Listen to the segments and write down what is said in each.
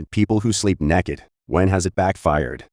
People who sleep naked. When has it backfired?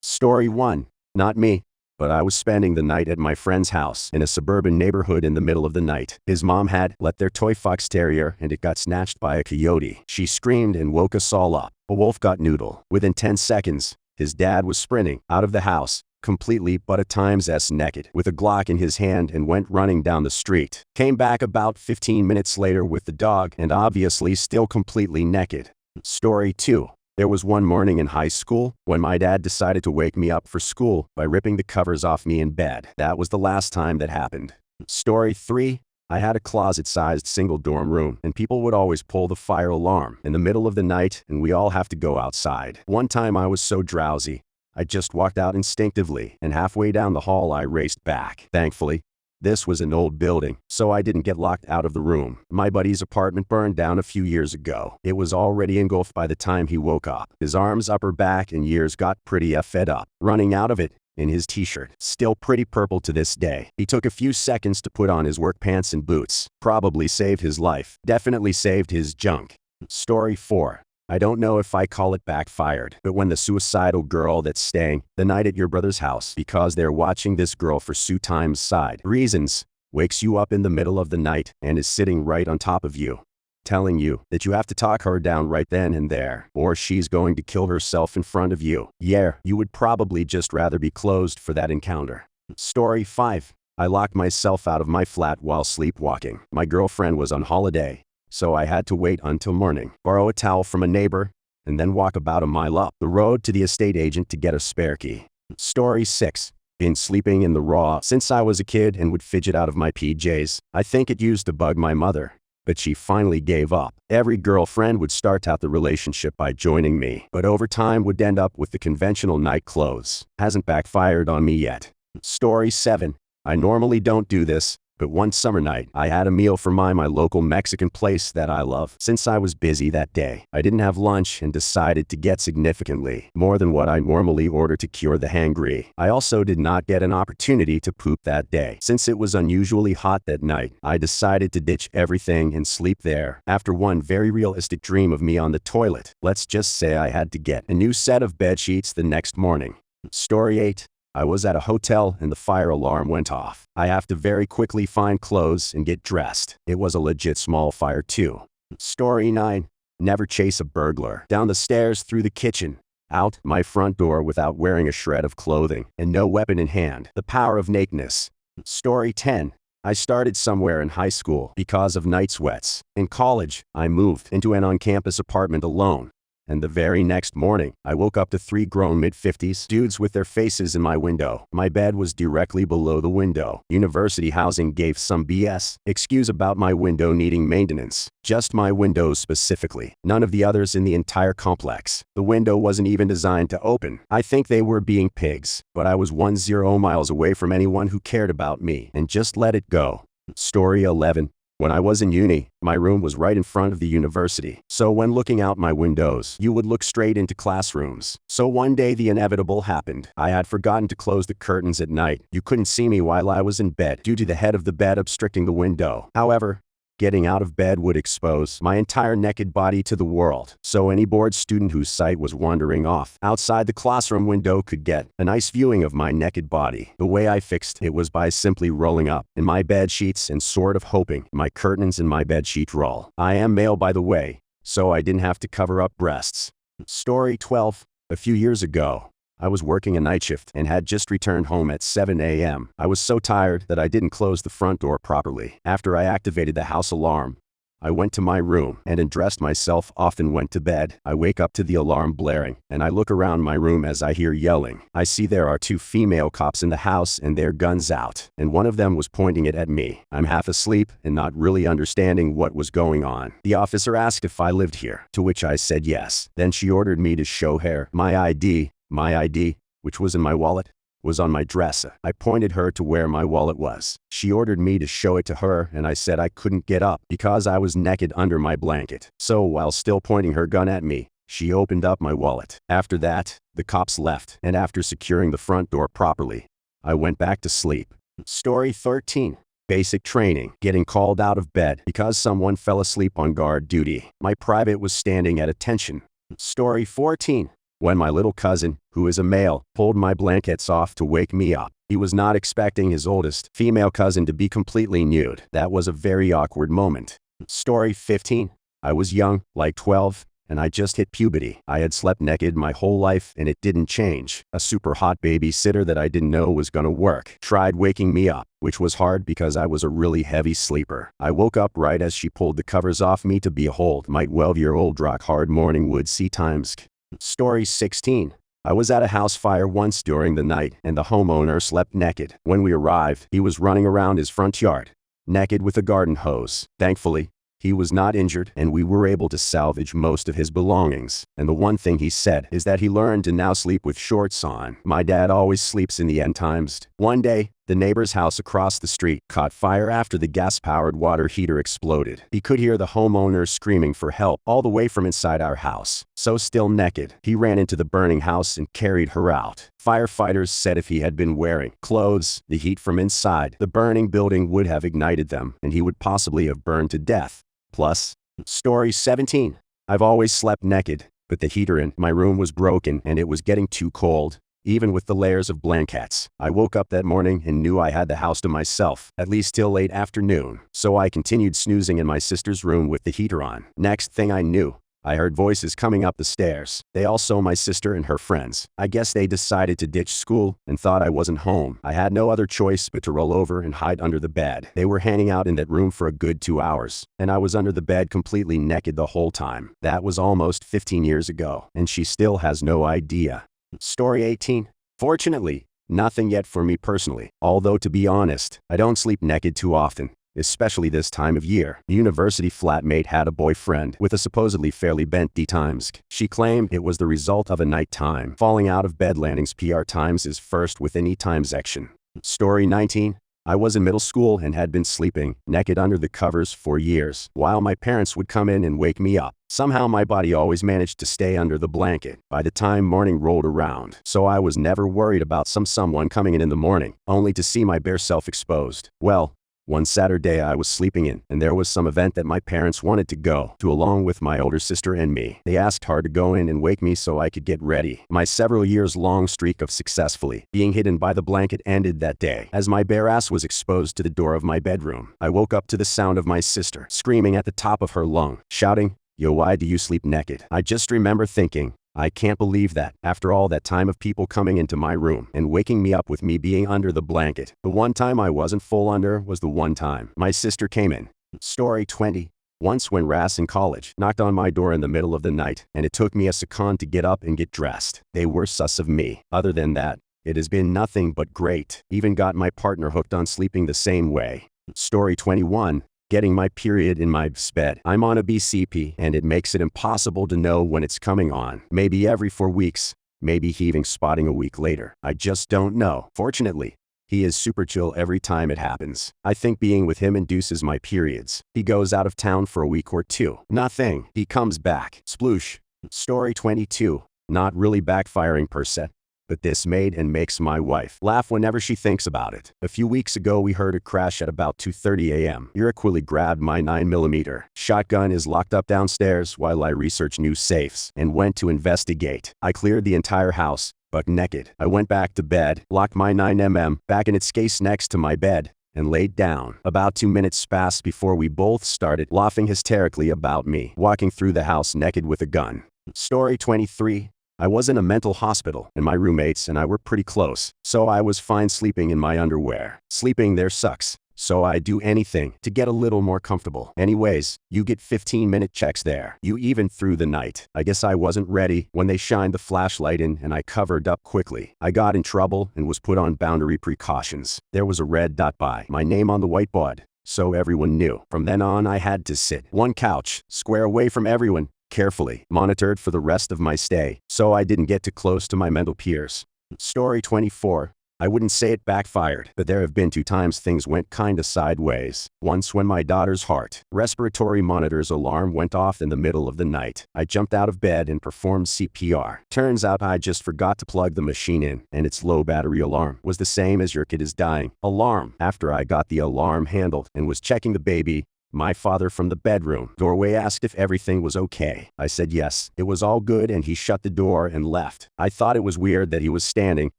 Story 1. Not me. But I was spending the night at my friend's house in a suburban neighborhood in the middle of the night. His mom had let their toy fox terrier and it got snatched by a coyote. She screamed and woke us all up. A wolf got noodle. Within 10 seconds, his dad was sprinting out of the house, completely but at times naked, with a Glock in his hand and went running down the street. Came back about 15 minutes later with the dog and obviously still completely naked. Story 2. There was one morning in high school when my dad decided to wake me up for school by ripping the covers off me in bed. That was the last time that happened. Story 3. I had a closet-sized single dorm room and people would always pull the fire alarm in the middle of the night and we all have to go outside. One time I was so drowsy, I just walked out instinctively and halfway down the hall I raced back. Thankfully, this was an old building, so I didn't get locked out of the room. My buddy's apartment burned down a few years ago. It was already engulfed by the time he woke up. His arms, upper back, and ears got pretty fed up, running out of it in his t-shirt, still pretty purple to this day. He took a few seconds to put on his work pants and boots. Probably saved his life. Definitely saved his junk. Story 4. I don't know if I call it backfired, but when the suicidal girl that's staying the night at your brother's house because they're watching this girl for Sue Time's side reasons, wakes you up in the middle of the night and is sitting right on top of you, telling you that you have to talk her down right then and there, or she's going to kill herself in front of you. Yeah, you would probably just rather be closed for that encounter. Story 5. I locked myself out of my flat while sleepwalking. My girlfriend was on holiday, so I had to wait until morning, borrow a towel from a neighbor, and then walk about a mile up the road to the estate agent to get a spare key. Story 6. Been sleeping in the raw since I was a kid and would fidget out of my PJs. I think it used to bug my mother, but she finally gave up. Every girlfriend would start out the relationship by joining me, but over time would end up with the conventional night clothes. Hasn't backfired on me yet. Story 7. I normally don't do this, but one summer night, I had a meal from my local Mexican place that I love. Since I was busy that day, I didn't have lunch and decided to get significantly more than what I normally order to cure the hangry. I also did not get an opportunity to poop that day. Since it was unusually hot that night, I decided to ditch everything and sleep there. After one very realistic dream of me on the toilet, let's just say I had to get a new set of bed sheets the next morning. Story 8. I was at a hotel and the fire alarm went off. I have to very quickly find clothes and get dressed. It was a legit small fire too. Story 9. Never chase a burglar down the stairs, through the kitchen, out my front door without wearing a shred of clothing and no weapon in hand. The power of nakedness. Story 10. I started somewhere in high school because of night sweats. In college, I moved into an on-campus apartment alone. And the very next morning, I woke up to 3 grown mid-50s dudes with their faces in my window. My bed was directly below the window. University housing gave some BS excuse about my window needing maintenance. Just my windows specifically. None of the others in the entire complex. The window wasn't even designed to open. I think they were being pigs, but I was 10 miles away from anyone who cared about me and just let it go. Story 11. When I was in uni, my room was right in front of the university. So when looking out my windows, you would look straight into classrooms. So one day the inevitable happened. I had forgotten to close the curtains at night. You couldn't see me while I was in bed due to the head of the bed obstructing the window. However, getting out of bed would expose my entire naked body to the world. So any bored student whose sight was wandering off outside the classroom window could get a nice viewing of my naked body. The way I fixed it was by simply rolling up in my bed sheets and sort of hoping my curtains and my bed sheet roll. I am male, by the way, so I didn't have to cover up breasts. Story 12. A few years ago, I was working a night shift and had just returned home at 7 a.m. I was so tired that I didn't close the front door properly. After I activated the house alarm, I went to my room and undressed myself off and went to bed. I wake up to the alarm blaring and I look around my room as I hear yelling. I see there are 2 female cops in the house and their guns out, and one of them was pointing it at me. I'm half asleep and not really understanding what was going on. The officer asked if I lived here, to which I said yes. Then she ordered me to show her my ID. My ID, which was in my wallet, was on my dresser. I pointed her to where my wallet was. She ordered me to show it to her and I said I couldn't get up because I was naked under my blanket. So while still pointing her gun at me, she opened up my wallet. After that, the cops left, and after securing the front door properly, I went back to sleep. Story 13. Basic training. Getting called out of bed because someone fell asleep on guard duty. My private was standing at attention. Story 14. When my little cousin, who is a male, pulled my blankets off to wake me up. He was not expecting his oldest female cousin to be completely nude. That was a very awkward moment. Story 15. I was young, like 12, and I just hit puberty. I had slept naked my whole life and it didn't change. A super hot babysitter that I didn't know was gonna work tried waking me up, which was hard because I was a really heavy sleeper. I woke up right as she pulled the covers off me to behold my 12-year-old rock-hard morning would see times. Story 16. I was at a house fire once during the night and the homeowner slept naked. When we arrived, he was running around his front yard, naked with a garden hose. Thankfully, he was not injured and we were able to salvage most of his belongings. And the one thing he said is that he learned to now sleep with shorts on. My dad always sleeps in the end times. One day, the neighbor's house across the street caught fire after the gas-powered water heater exploded. He could hear the homeowner screaming for help all the way from inside our house. So still naked, he ran into the burning house and carried her out. Firefighters said if he had been wearing clothes, the heat from inside the burning building would have ignited them and he would possibly have burned to death. Plus, Story 17. I've always slept naked, but the heater in my room was broken and it was getting too cold, even with the layers of blankets. I woke up that morning and knew I had the house to myself, at least till late afternoon. So I continued snoozing in my sister's room with the heater on. Next thing I knew, I heard voices coming up the stairs. They all saw my sister and her friends. I guess they decided to ditch school and thought I wasn't home. I had no other choice but to roll over and hide under the bed. They were hanging out in that room for a good 2 hours, and I was under the bed completely naked the whole time. That was almost 15 years ago, and she still has no idea. Story 18. Fortunately, nothing yet for me personally. Although to be honest, I don't sleep naked too often, especially this time of year. The university flatmate had a boyfriend with a supposedly fairly bent D-times. She claimed it was the result of a nighttime falling out of bed landings. PR times is first with an E-times action. Story 19. I was in middle school and had been sleeping naked under the covers for years, while my parents would come in and wake me up. Somehow my body always managed to stay under the blanket by the time morning rolled around, so I was never worried about someone coming in the morning, only to see my bare self exposed. Well, one Saturday I was sleeping in, and there was some event that my parents wanted to go to along with my older sister and me. They asked her to go in and wake me so I could get ready. My several years long streak of successfully being hidden by the blanket ended that day, as my bare ass was exposed to the door of my bedroom. I woke up to the sound of my sister screaming at the top of her lung, shouting, "Yo, why do you sleep naked?" I just remember thinking, I can't believe that, after all that time of people coming into my room and waking me up with me being under the blanket, the one time I wasn't full under was the one time my sister came in. Story 20. Once when Ras in college knocked on my door in the middle of the night, and it took me a second to get up and get dressed. They were sus of me. Other than that, it has been nothing but great. Even got my partner hooked on sleeping the same way. Story 21. Getting my period in my bed. I'm on a BCP and it makes it impossible to know when it's coming on. Maybe every 4 weeks, maybe heaving spotting a week later. I just don't know. Fortunately, he is super chill every time it happens. I think being with him induces my periods. He goes out of town for a week or two. Nothing. He comes back. Sploosh. Story 22. Not really backfiring per se, but this made and makes my wife laugh whenever she thinks about it. A few weeks ago we heard a crash at about 2:30 a.m. Iraquili grabbed my 9mm shotgun is locked up downstairs while I researched new safes and went to investigate. I cleared the entire house, buck naked. I went back to bed, locked my 9mm back in its case next to my bed, and laid down. About 2 minutes passed before we both started laughing hysterically about me walking through the house naked with a gun. Story 23. I was in a mental hospital, and my roommates and I were pretty close, so I was fine sleeping in my underwear. Sleeping there sucks, so I do anything to get a little more comfortable. Anyways, you get 15-minute checks there. You even through the night. I guess I wasn't ready when they shined the flashlight in and I covered up quickly. I got in trouble and was put on boundary precautions. There was a red dot by my name on the whiteboard, so everyone knew. From then on I had to sit one couch, square away from everyone, carefully monitored for the rest of my stay, so I didn't get too close to my mental peers. Story 24. I wouldn't say it backfired, but there have been 2 times things went kinda sideways. Once when my daughter's heart respiratory monitor's alarm went off in the middle of the night. I jumped out of bed and performed CPR. Turns out I just forgot to plug the machine in, and its low battery alarm was the same as your kid is dying alarm. After I got the alarm handled and was checking the baby, My father from the bedroom doorway asked if everything was okay. I said yes, it was all good, and he shut the door and left. I thought it was weird that he was standing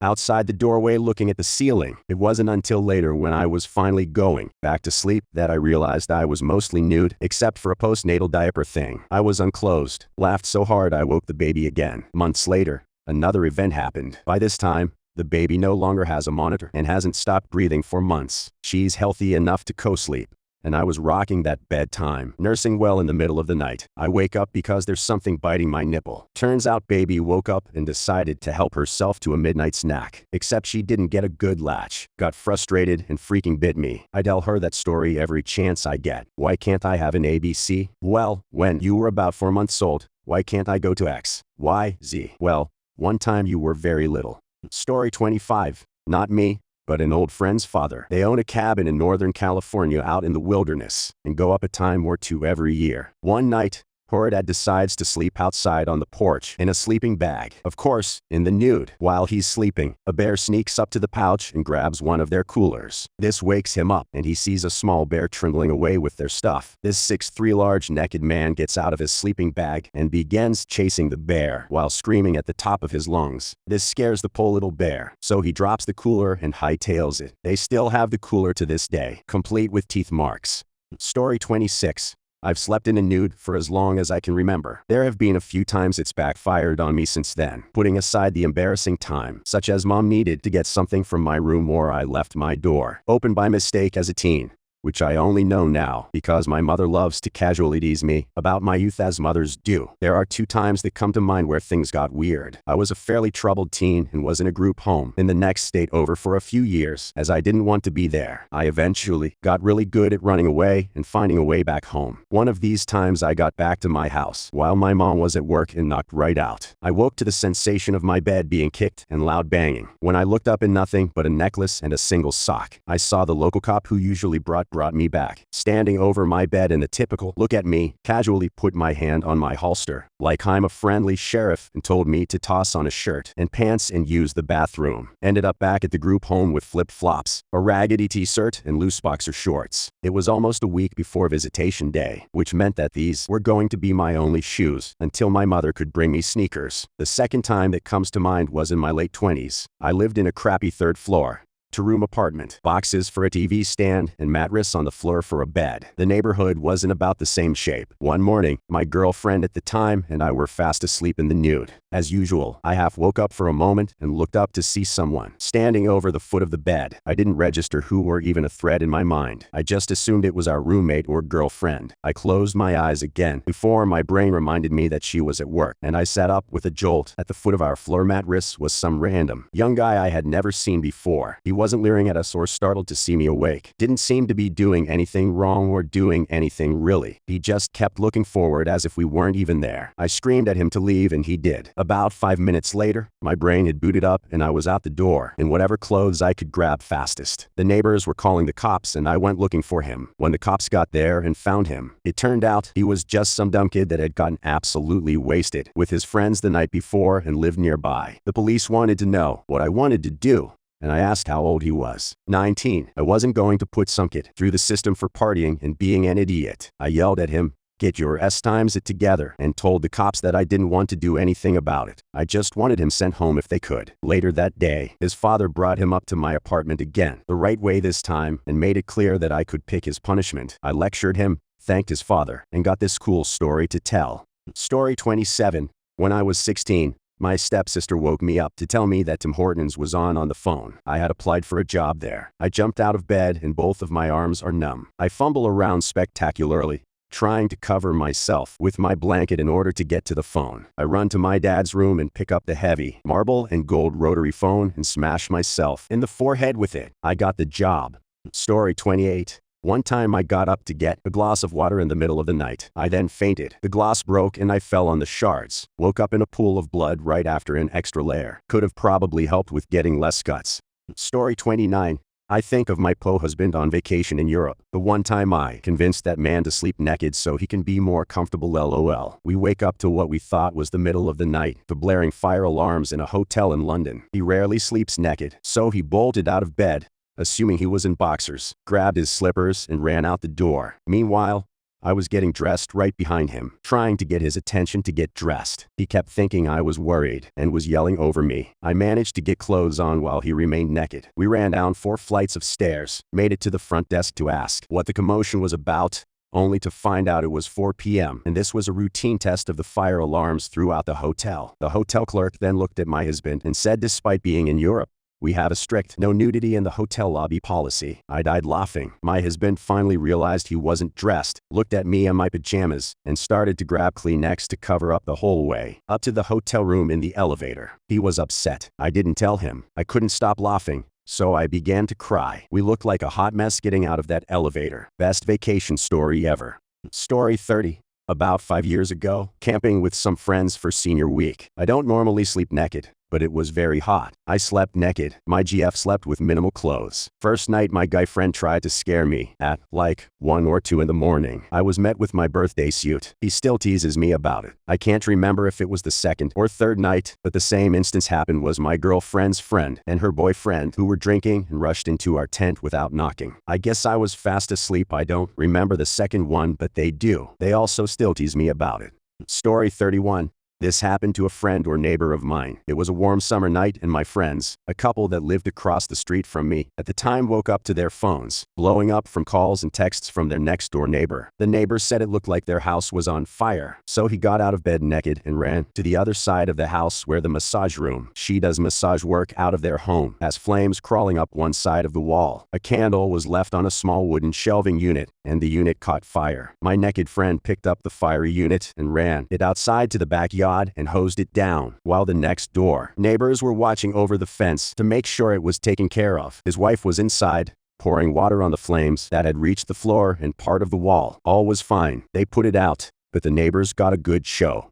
outside the doorway looking at the ceiling. It wasn't until later, when I was finally going back to sleep, that I realized I was mostly nude, except for a postnatal diaper thing. I was unclothed. Laughed so hard I woke the baby again. Months later, another event happened. By this time, the baby no longer has a monitor and hasn't stopped breathing for months. She's healthy enough to co-sleep, and I was rocking that bedtime, nursing well in the middle of the night. I wake up because there's something biting my nipple. Turns out baby woke up and decided to help herself to a midnight snack. Except she didn't get a good latch. Got frustrated and freaking bit me. I tell her that story every chance I get. Why can't I have an ABC? Well, when you were about 4 months old, why can't I go to X, Y, Z? Well, one time you were very little. Story 25. Not me, but an old friend's father. They own a cabin in Northern California out in the wilderness and go up a time or two every year. One night, her dad decides to sleep outside on the porch in a sleeping bag. Of course, in the nude. While he's sleeping, a bear sneaks up to the pouch and grabs one of their coolers. This wakes him up, and he sees a small bear trundling away with their stuff. This 6'3" large naked man gets out of his sleeping bag and begins chasing the bear while screaming at the top of his lungs. This scares the poor little bear, so he drops the cooler and hightails it. They still have the cooler to this day, complete with teeth marks. Story 26. I've slept in a nude for as long as I can remember. There have been a few times it's backfired on me since then. Putting aside the embarrassing time, such as mom needed to get something from my room or I left my door open by mistake as a teen, which I only know now because my mother loves to casually tease me about my youth as mothers do. There are 2 times that come to mind where things got weird. I was a fairly troubled teen and was in a group home in the next state over for a few years, as I didn't want to be there. I eventually got really good at running away and finding a way back home. One of these times I got back to my house while my mom was at work and knocked right out. I woke to the sensation of my bed being kicked and loud banging. When I looked up in nothing but a necklace and a single sock, I saw the local cop who usually brought me back, standing over my bed in a typical look at me, casually put my hand on my holster, like I'm a friendly sheriff, and told me to toss on a shirt and pants and use the bathroom. Ended up back at the group home with flip-flops, a raggedy t-shirt, and loose boxer shorts. It was almost a week before visitation day, which meant that these were going to be my only shoes until my mother could bring me sneakers. The second time that comes to mind was in my late 20s. I lived in a crappy 3rd floor, 2-room apartment, boxes for a TV stand and mattress on the floor for a bed. The neighborhood wasn't about the same shape. One morning, my girlfriend at the time and I were fast asleep in the nude. As usual, I half woke up for a moment and looked up to see someone standing over the foot of the bed. I didn't register who or even a threat in my mind. I just assumed it was our roommate or girlfriend. I closed my eyes again before my brain reminded me that she was at work, and I sat up with a jolt. At the foot of our floor mattress was some random young guy I had never seen before. He wasn't leering at us or startled to see me awake. Didn't seem to be doing anything wrong or doing anything really. He just kept looking forward as if we weren't even there. I screamed at him to leave and he did. About 5 minutes later, my brain had booted up and I was out the door in whatever clothes I could grab fastest. The neighbors were calling the cops and I went looking for him. When the cops got there and found him, it turned out he was just some dumb kid that had gotten absolutely wasted with his friends the night before and lived nearby. The police wanted to know what I wanted to do, and I asked how old he was. 19. I wasn't going to put some kid through the system for partying and being an idiot. I yelled at him, "Get your times it together," and told the cops that I didn't want to do anything about it. I just wanted him sent home if they could. Later that day, his father brought him up to my apartment again, the right way this time, and made it clear that I could pick his punishment. I lectured him, thanked his father, and got this cool story to tell. Story 27. When I was 16, my stepsister woke me up to tell me that Tim Hortons was on the phone. I had applied for a job there. I jumped out of bed and both of my arms are numb. I fumble around spectacularly, trying to cover myself with my blanket in order to get to the phone. I run to my dad's room and pick up the heavy marble and gold rotary phone and smash myself in the forehead with it. I got the job. Story 28. One time I got up to get a glass of water in the middle of the night. I then fainted. The glass broke and I fell on the shards. Woke up in a pool of blood right after an extra layer. Could have probably helped with getting less guts. Story 29. I think of my husband on vacation in Europe. The one time I convinced that man to sleep naked so he can be more comfortable, lol. We wake up to what we thought was the middle of the night, the blaring fire alarms in a hotel in London. He rarely sleeps naked, so he bolted out of bed, assuming he was in boxers, grabbed his slippers and ran out the door. Meanwhile, I was getting dressed right behind him, trying to get his attention to get dressed. He kept thinking I was worried and was yelling over me. I managed to get clothes on while he remained naked. We ran down 4 flights of stairs, made it to the front desk to ask what the commotion was about, only to find out it was 4 p.m. and this was a routine test of the fire alarms throughout the hotel. The hotel clerk then looked at my husband and said, despite being in Europe, we have a strict no nudity in the hotel lobby policy. I died laughing. My husband finally realized he wasn't dressed, looked at me in my pajamas, and started to grab Kleenex to cover up the whole way up to the hotel room in the elevator. He was upset. I didn't tell him. I couldn't stop laughing, so I began to cry. We looked like a hot mess getting out of that elevator. Best vacation story ever. Story 30. About 5 years ago, camping with some friends for senior week. I don't normally sleep naked, but it was very hot. I slept naked. My GF slept with minimal clothes. First night, my guy friend tried to scare me at like 1 or 2 in the morning. I was met with my birthday suit. He still teases me about it. I can't remember if it was the second or third night, but the same instance happened was my girlfriend's friend and her boyfriend who were drinking and rushed into our tent without knocking. I guess I was fast asleep. I don't remember the second one, but they do. They also still tease me about it. Story 31. This happened to a friend or neighbor of mine. It was a warm summer night and my friends, a couple that lived across the street from me, at the time woke up to their phones blowing up from calls and texts from their next door neighbor. The neighbor said it looked like their house was on fire, so he got out of bed naked and ran to the other side of the house where the massage room. She does massage work out of their home, as flames crawling up one side of the wall. A candle was left on a small wooden shelving unit, and the unit caught fire. My naked friend picked up the fiery unit and ran it outside to the backyard and hosed it down, while the next door neighbors were watching over the fence to make sure it was taken care of. His wife was inside, pouring water on the flames that had reached the floor and part of the wall. All was fine. They put it out, but the neighbors got a good show.